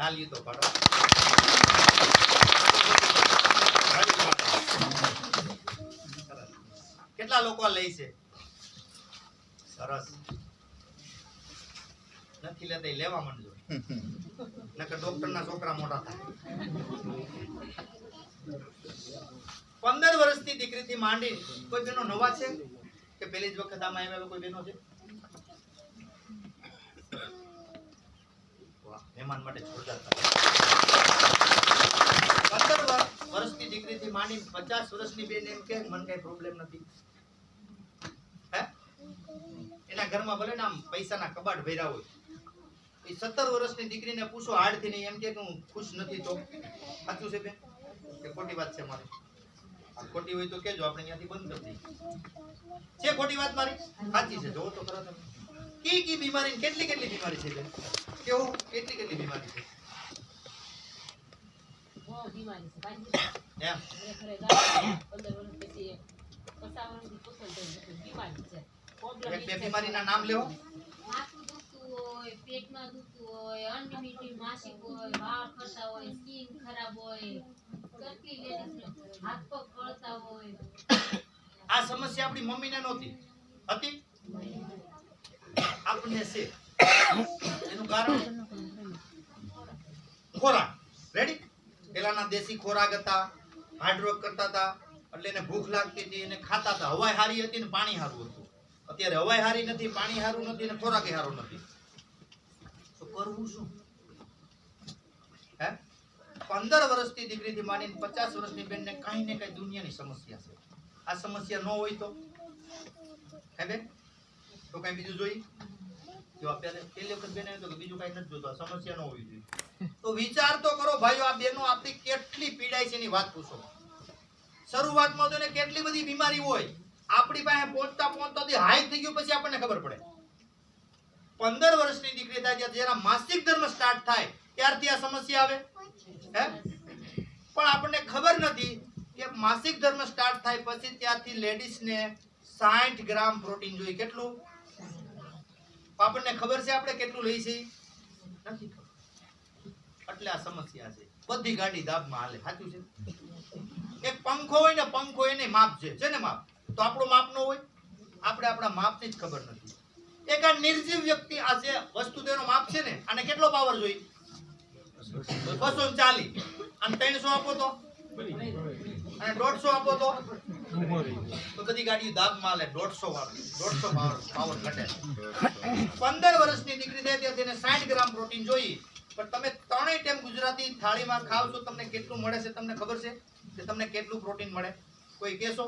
તાલી તો પાડો. કેટલા લોકો લે છે? સરસ. નથી લેતા લેવા માંડજો, નકર ડોક્ટર ના છોકરા મોટા થાય. 15 વર્ષની દીકરીથી માંડી કોઈ બેનો નવા છે કે પહેલી જ વખત આમાં આવ્યા કોઈ બેનો છે? વાહ, મહેમાન માટે જોરદાર. 15 વર્ષની દીકરીથી માંડી 50 વર્ષની બેન એમ કે મને કઈ પ્રોબ્લેમ નથી. હે, એના ઘરમાં ભલે ને આમ પૈસાના કબાટ ભર્યા હોય, એ 17 વર્ષની દીકરીને પૂછો હાડથી નહીં એમ કે હું ખુશ નથી. તો સાચું છે બેન કે ખોટી વાત છે મારી? ખોટી હોય તો કેજો, આપણે ત્યાંથી બંધ કરી દઈએ. છે ખોટી વાત મારી? સાચી છે. જોવો તો ખરા તમે કી બીમારી, કેટલી કેટલી બીમારી છે બેન? કેવું કેટલી કેટલી બીમારી છે? બહુ બીમારી છે એમ 15 વર્ષ પછી 50 વર્ષથી બીમારી છે. એક બે બીમારીના નામ લેવો. માથું દુખતું હોય, પેટમાં દુખતું હોય, અનલિમિટેડ માસિક હોય, વાળ ખરતા હોય, સ્કિન ખરાબ હોય, કેટલી લેડીઝને હાથ પગ કળતા હોય. આ સમસ્યા આપણી મમ્મીને નહોતી, હતી આપણને છે. એનું કારણ ખોરાક. રેડી? પેલાના દેશી ખોરાક હતા, હાર્ડવર્ક કરતા હતા, એટલે એને ભૂખ લાગતી હતી, એને ખાતા હતા. હવાઈ હારી હતી ને પાણી હારું હતું. અત્યારે હવાઈ હારી નથી, પાણી હારું નથી ને ખોરાક હારો નથી. તો કરવું શું? હે, 15 વર્ષની દીકરીથી માંડીને 50 વર્ષની બેનને કઈ ને કઈ દુનિયાની સમસ્યા છે. આ સમસ્યા ન હોય તો હે બેન, તો કઈ બીજું જોઈ? જો અત્યારે પહેલી વખત બેન તો બીજું કઈ નથી જોતો, સમસ્યા ન હોવી જોઈએ. તો વિચાર તો કરો ભાઈઓ, આ બેનો આપણી કેટલી પીડાય છે એની વાત પૂછો. શરૂઆતમાં તો એને કેટલી બધી બીમારી હોય, આપણી પાસે પહોંચતા હાઈ થઈ ગયું પછી આપણને ખબર પડે. 15 વર્ષની દીકરી થાય જ્યારે માસિક ધર્મ સ્ટાર્ટ થાય ત્યારથી આ સમસ્યા આવે. હે, પણ આપણને ખબર નથી કે માસિક ધર્મ સ્ટાર્ટ થાય પછી ત્યારથી લેડીઝને 60 ગ્રામ પ્રોટીન જોઈએ. કેટલું? આપણને ખબર છે આપણે કેટલું લઈ છે? નથી ખબર. એટલે આ સમસ્યા છે. બધી ગાડી દાબમાં હાલે. સાચું છે? એક પંખો હોય ને, પંખો એને માપ છે ને માપ, તો આપણું માપ ન હોય? આપણે આપણા માપની જ ખબર નથી. એક આ નિર્જીવ વ્યક્તિ આ જે વસ્તુ તેનો માપ છે ને, આને કેટલો પાવર જોઈએ? 240. અને 300 આપો તો, અને 150 આપો તો બધી ગાડી દાબમાં હાલે. 150 પાવર ઘટે. 15 વર્ષની દીકરી થાય ત્યારે તેને 60 ગ્રામ પ્રોટીન જોઈએ. પણ તમે 3 ટાઈમ ગુજરાતી થાળીમાં ખાવ છો, તમને કેટલું મળે છે? તમને ખબર છે કે તમને કેટલું પ્રોટીન મળે? કોઈ કહેશો?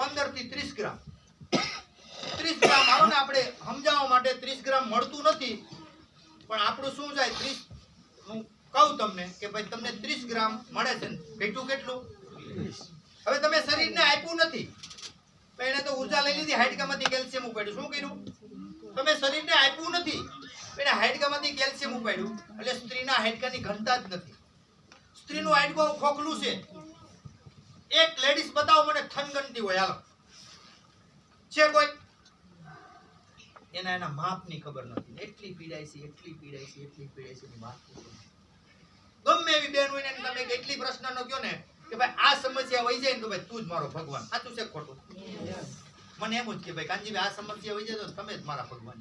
15 થી 30 ગ્રામ. 30 ગ્રામ આવો ને, આપણે સમજાવવા માટે 30 ગ્રામ મળતું નથી, પણ આપણું શું જાય 30. હું કહું તમને કે ભાઈ તમને 30 ગ્રામ મળે છે. ઘટ્યું કેટલું? હવે તમે શરીરને આપ્યું નથી, પણ એને તો ઉર્જા લઈ લીધી, હાડકામાંથી કેલ્શિયમ ઉપાડ્યું. શું કર્યું? તમે શરીરને આપ્યું નથી, એને હાડકામાંથી કેલ્શિયમ ઉપાડ્યું. એટલે સ્ત્રીના હાડકાની ઘનતા જ નથી. સ્ત્રીનું હાડકું ખોખલું છે. એક લેડીઝ બતાવો મને થનગનતી હોય, હાલો છે કોઈ? એના માપની ખબર નથી. એટલી પીડાય છે, એટલી પીડાય છે, એટલી પીડાય છે એની વાત પૂછો. ગમે એવી બેન હોય ને તમે એટલી પ્રશ્ન ન કહો ને કે ભાઈ આ સમસ્યા વહી જાય ને તો ભાઈ તું જ મારો ભગવાન. સાચું છે ખોટું? મને એમ જ કે ભાઈ કાનજીભાઈ આ સમસ્યા વહી જાય તો તમે જ મારા ભગવાન.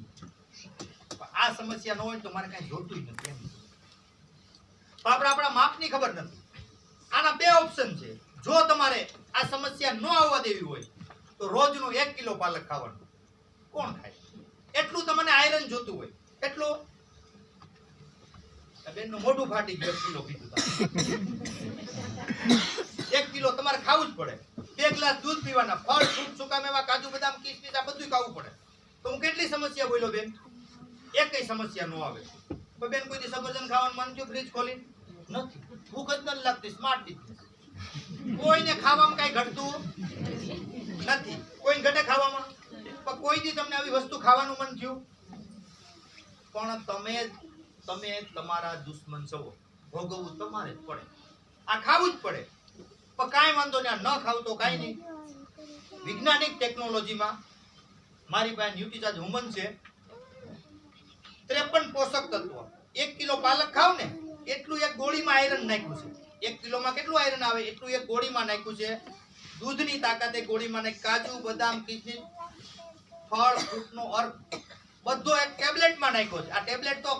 આ સમસ્યા ન હોય તો મારે કઈ જોતું નથી એમ. આપણે આપણા માપની ખબર નથી. આના બે ઓપ્શન છે. જો તમારે આ સમસ્યા ન આવવા દેવી હોય તો રોજનું 1 કિલો પાલક ખાવાનું. કોણ ખાય? એટલું તમને આયરન જોતું હોય એટલું. બેનનું મોઢું ફાટી ગયું. 1 કિલો કીધું. 1 કિલો તમારે ખાવું જ પડે. 2 ગ્લાસ દૂધ પીવાના, ફળ ફ્રૂટ સુકા મેવા કાજુ બદામ કિસમિસ આ બધું ખાવું પડે. તો હું કેટલી સમસ્યા બોલ્યો બેન? એકઈ સમસ્યા ન આવે. તો બેન કોઈ સફરજન ખાવાનું મન થયું ફ્રીજ ખોલી? નથી. ભૂખ જ નથી લાગતી. Smart business. કોઈને ખાવામાં કઈ ઘટતું નથી. કોઈને ઘટે ખાવામાં? પણ કોઈ દી તમને આવી વસ્તુ ખાવાનું મન થયું? પણ તમે તમારા દુશ્મન છો. ભોગવવું તમારે જ પડે. આ ખાવું જ પડે. પણ કાંઈ વાંધો નહીં, ન ખાવ તો કાંઈ નહીં. વૈજ્ઞાનિક ટેકનોલોજીમાં મારી પાસે ન્યુટ્રીચાર્જ વુમન છે. 53 પોષક તત્વ. 1 કિલો પાલક ખાવ ને એટલું એક ગોળીમાં આયરન નાખ્યું છે. 1 કિલોમાં કેટલું આયરન આવે એટલું એક ગોળીમાં નાખ્યું છે. દૂધની તાકાત એક ગોળીમાં નાખી, કાજુ બદામ કિસમિસ ફળ ફ્રૂટનો અર્ક બધો એક ટેબ્લેટમાં નાખ્યો છે. આ ટેબ્લેટ તો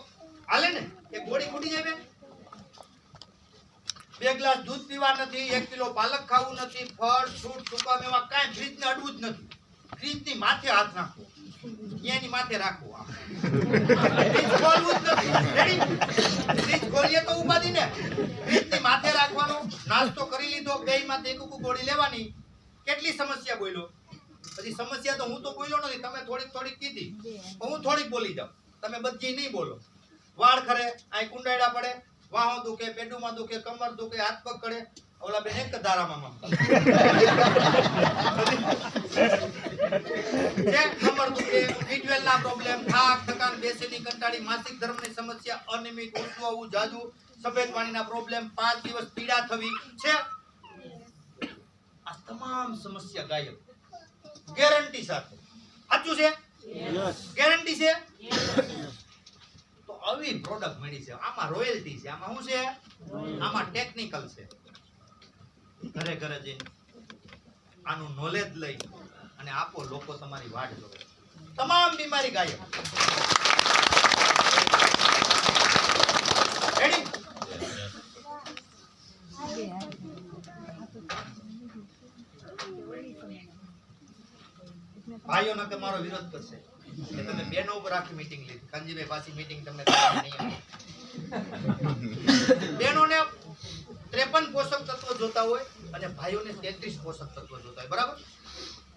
હાલે ને, એક ગોળી ફૂટી જાય બેન. 2 ગ્લાસ દૂધ પીવા નથી, 1 કિલો પાલક ખાવું નથી, ફળ ફ્રૂટ સૂકા મેવા કાંઈ ફ્રીજને અડવું જ નથી. ફ્રીજની માથે હાથ નાખવો, એની માથે રાખવો. ફ્રીજ ખોલવું જ નથી. રેડી? ફ્રીજ ખોલીએ તો ઉપાધી ને. ફ્રીજની માથે રાખવાનો. નાસ્તો કરી લીધો, બેયમાંથી એક ગોળી લેવાની. કેટલી સમસ્યા બોલ્યો? પછી સમસ્યા તો હું તો બોલ્યો નથી, તમે થોડીક કીધી, હું થોડીક બોલી જાઉં, તમે બધી નહીં બોલો. વાળ ખરે, આ કુંડાયડા પડે, વાહો દુખે, પેડુમાં દુખે, કમર દુખે, હાથ પગ કરે. ઓલા બેન એક ધારામાં કમર દુખે, B12 ના પ્રોબ્લેમ, થાક થકાન, બેચેની, કંટાળી, માસિક ધર્મની સમસ્યા, અનિયમિત, ઓછું આવવું, જાજુ, સફેદ પાણીના પ્રોબ્લેમ, 5 દિવસ પીડા થવી છે. આ તમામ સમસ્યા ગાયબ, ગેરંટી સાથે. સાચું છે? ગેરંટી છે? તો આવી પ્રોડક્ટ મળી છે. આમાં રોયલ્ટી છે, આમાં શું છે? આમાં ટેકનિકલ છે. ઘરે ઘરે જઈને આનું નોલેજ લઈ અને આપો, લોકો તમારી વાટ જોવે. તમામ બીમારી ગાયબ. રેડી? ભાઈઓ ના તમારો વિરોધ કરશે કે તમે બેનો ઉપર આખી મીટિંગ લીધી, કાનજીભાઈ પાછી મીટિંગ તમને નહીં આવે. બેનોને 53 પોષક તત્વ જોતા હોય અને ભાઈઓને 33 પોષક તત્વ જોતા હોય, બરાબર?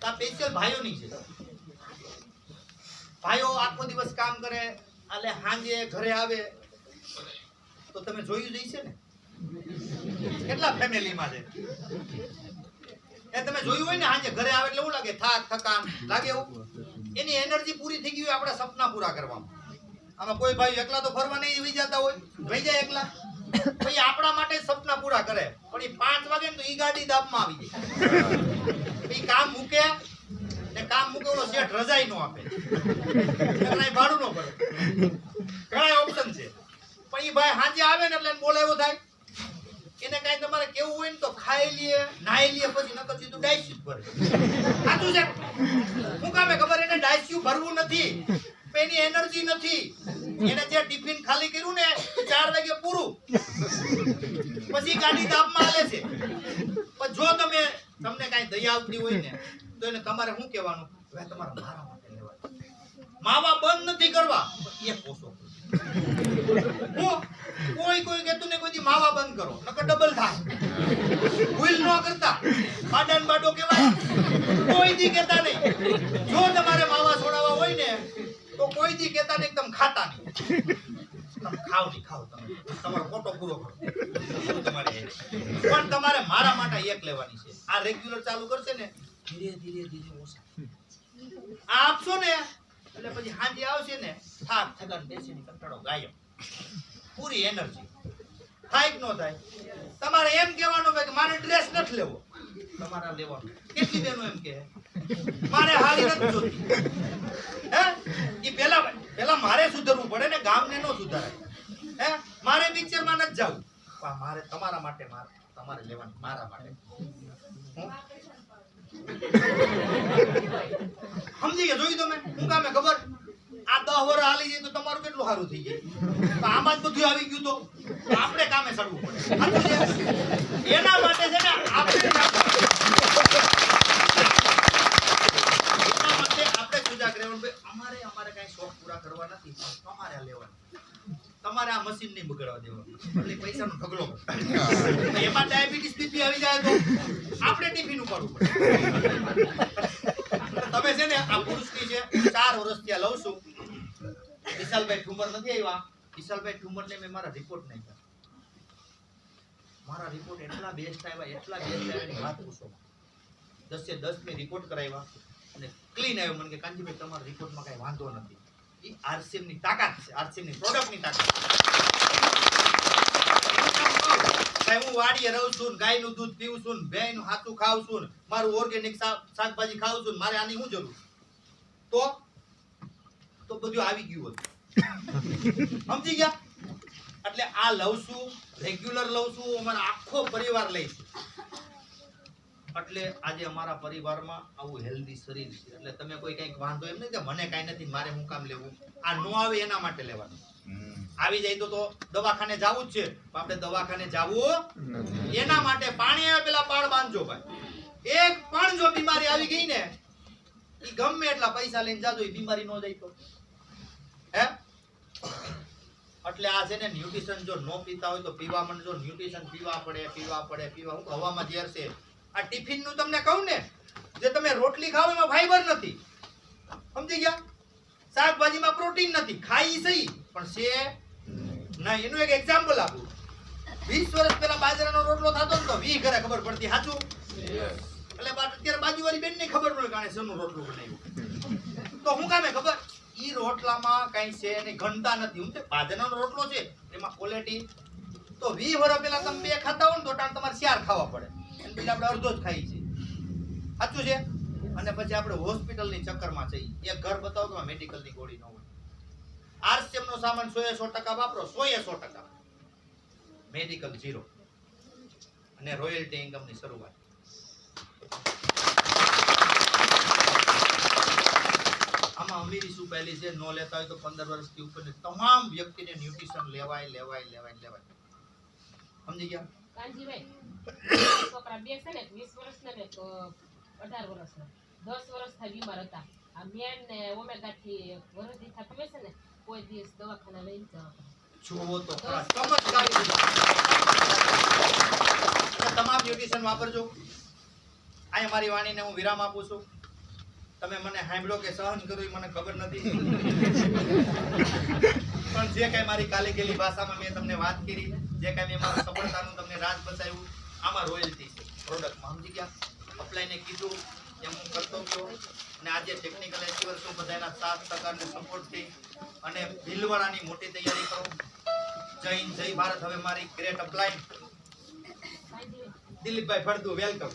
આ સ્પેશિયલ ભાઈઓની છે. ભાઈઓ આખો દિવસ કામ કરે, એટલે સાંજે ઘરે આવે તો તમે જોયું જ હશે ને કેટલા ફેમિલીમાં છે. એ તમે જોયું હોય ને, સાંજે ઘરે આવે એટલે એવું લાગે, થાક થકાન લાગે. એવું એની એનર્જી પૂરી થઈ ગઈ હોય આપણા સપના પૂરા કરવામાં. આમાં કોઈ ભાઈ એકલા તો ફરવા નહીં વહી જતા હોય, વહી જાય એકલા, પછી આપણા માટે સપના પૂરા કરે. પણ એ 5 વાગે ને તો ઈ ગાડી દાબમાં આવી જાય. એ કામ મૂકે ને કામ મૂકે, ઓલો શેઠ રજાઈ નો આપે, ભાડું નો પડે, ઘણા ઓપ્શન છે. પણ એ ભાઈ સાંજે આવે ને એટલે બોલાવ્યો થાય. એને કઈ તમારે કેવું હોય ને તો ખાઈ લે, નાઈ લે, પછી નકર સીધું ડાયસ્યુ ભરે. સાચું છે? શું કામે ખબર? એને ડાયસ્યુ ભરવું નથી, એની એનર્જી નથી. એને જે ટિફિન ખાલી કર્યું ને 4 વાગે પૂરું, પછી ગાડી દાબમાં આલે છે. પણ જો તમને કઈ દયા આવતી હોય ને તો એને તમારે શું કહેવાનું? હવે તમારે મારા માટે લેવા, માવા બંધ નથી કરવા, એક પોસો. કોઈ કહેતું ને કોઈ માવા બંધ કરો, નકર ડબલ થાય. ભૂલ ન કરતા, બાડાન બાડો કહેવાય, કોઈ દી કહેતા નહીં. જો તમારે માવા છોડાવવા હોય ને તો કોઈ દી કહેતા નહીં, એકદમ ખાતા નહીં. તમે ખાવ નહીં, ખાવ તમે, તમારો ફોટો પૂરો કરો તમારે. પણ તમારે મારા માટે એક લેવાની છે. આ રેગ્યુલર ચાલુ કરશે ને, ધીરે ધીરે ઓછા આ આપશો ને એટલે પછી હાંજે આવશે ને, થાક થકાન બેસીને કંટાળો ગાયબ, પૂરી એનર્જી. થાય કે ન થાય? તમારે એમ કહેવાનું કે મારે ડ્રેસ નથી લેવો, તમારે લેવાનું. કેટલી બહેનો એમ કહે મારે હારી નથી જોતી. હે, એ પેલા મારે સુધરવું પડે ને, ગામને નો સુધારાય. હે, મારે પિક્ચરમાં નથી જવું, પણ મારે તમારા માટે તમારે લેવાનું, મારા માટે. સમજી ગયા? જોયું તમે? શું કામે ખબર? આ 10 વર્ષ હાલી જાય તો તમારું કેટલું સારું થઈ જાય. આમાં જ બધું આવી ગયું તો આપણે કામે ચડવું પડે. એના માટે છે ને આપણે સુજાગ રહેવાનું. અમારે કઈ શોખ પૂરા કરવા નથી, તમારે આ લેવાનું. તમારે આ મશીન નહીં બગાડવા દેવાનું, એટલે પૈસાનો ઢગલો. એમાં ડાયાબિટીસ બીપી આવી જાય તો આપણે ટિફિન ઉપાડવું પડે. તમે છે ને આ પુરુષની છે 4 વર્ષથી આ લઉં છું. વિશાલભાઈ ઠુમર નથી આવ્યા. વિશાલભાઈ ઠુમરને મેં મારા રિપોર્ટ નાખ્યા. મારા રિપોર્ટ એટલા બેસ્ટ આવ્યા એની વાત પૂછો. 10 મેં રિપોર્ટ કરાવ્યા અને ક્લીન આવ્યો. મને કે કાંજીભાઈ તમારા રિપોર્ટમાં કઈ વાંધો નથી. એ આરસીએમ ની તાકાત છે, આરસીએમ ની પ્રોડક્ટ ની તાકાત. હું વાડીએ રહું છું, ગાયનું દૂધ પીવું છું, ભેંનું હાથું ખાઉં છું, મારું ઓર્ગેનિક શાકભાજી ખાઉં છું, મારે આની શું જરૂર? તો બધું આવી ગયું હતું. સમજી ગયા? એટલે આ લઉં છું, રેગ્યુલર લઉં છું, અમારો આખો પરિવાર લે છે. એટલે આજે અમારા પરિવારમાં આવું હેલ્ધી શરીર છે. એટલે તમે કોઈ કંઈક વાંધો એમ નહીં કે મને કાંઈ નથી, મારે હું કામ લેવું. આ નો આવે એના માટે લેવાનું. આવી જાય તો દવાખાને જવું જ છે. પણ આપણે દવાખાને જવું એના માટે પાણી આવે પેલા પાળ બાંધજો ભાઈ. એક પણ જો બીમારી આવી ગઈ ને, ઈ ગમે એટલા પૈસા લઈને જાજો, ઈ બીમારી નો જાય તો હે. એટલે આ છે ને ન્યુટ્રિશન જો નો પીતા હોય તો પીવા માંડજો. ન્યુટ્રિશન પીવા પડે. હું હવામાં ઝેર છે. આ ટિફિન નું તમને કહું ને, જે તમે રોટલી ખાવ એમાં ફાઈબર નથી, સમજી ગયા? શાકભાજીમાં પ્રોટીન નથી, ખાઈ સહી પણ છે નહીં. એનું એક એક્ઝામ્પલ આપું. 20 વર્ષ પહેલા બાજરાનો રોટલો થતો ને તો 20 ઘરે ખબર પડતી, સાચું? એટલે અત્યારે બાજુવાળી બેન ને ખબર ન કાણે શેનું રોટલું બનાવ્યું. તો હું કામે ખબર, ઈ રોટલામાં કઈ છે નહીં, ઘનતા નથી. હું બાજરાનો રોટલો છે એમાં ક્વોલિટી. તો 20 વર્ષ પહેલા તમે 2 ખાતા હો ને તો તમારે 4 ખાવા પડે. એટલે આપણે અડધો જ ખાઈ છે, સાચું છે? અને પછી આપણે હોસ્પિટલની ચક્કરમાં જઈએ. એક ઘર બતાવો તો મેડિકલની ગોળી ન હોય. આરસીએમ નો સામાન 100% વાપરો, 100%. મેડિકલ 0. અને રોયલ્ટી ઇન્કમની શરૂઆત. આમાં અમીરી શું પહેલી છે, નો લેતા હોય તો 15 વર્ષથી ઉપરની તમામ વ્યક્તિને ન્યુટ્રિશન લેવાય. સમજી ગયા? કાનજીભાઈ, છોકરા બે છે ને 20 વર્ષના ને 18 વર્ષના 10 વર્ષથી બીમાર હતા. આ મેન ને ઓમેગા થી વરદી થતું હોય છે ને, કોઈ દિવસ દવાખાના લઈને જવા. જુઓ તો ખરા, ચમત્કારી. તમામ ન્યુટ્રિશન વાપરજો. આ મારી વાણીને હું વિરામ આપું છું. તમે મને સાંભળો કે સહન કરો એ મને ખબર નથી, પણ જે કઈ મારી કાલે ગયેલી ભાષામાં મેં તમને વાત કરી, જે કઈ મેં મારું સફળતાનું તમને રાજ બતાવ્યું, આમાં રોયલ્ટી છે પ્રોડક્ટમાં. સમજી ગયા? અપ્લાયને કીધું એમ હું કરતો ગયો. અને આજે ટેકનિકલ એક્સપર્ટ બધાના 7% ને સપોર્ટથી અને ભીલવાડાની મોટી તૈયારી કરો. જય હિન્દ, જય ભારત. હવે મારી ગ્રેટ અપ્લાય દિલીપભાઈ ફળદુ, વેલકમ.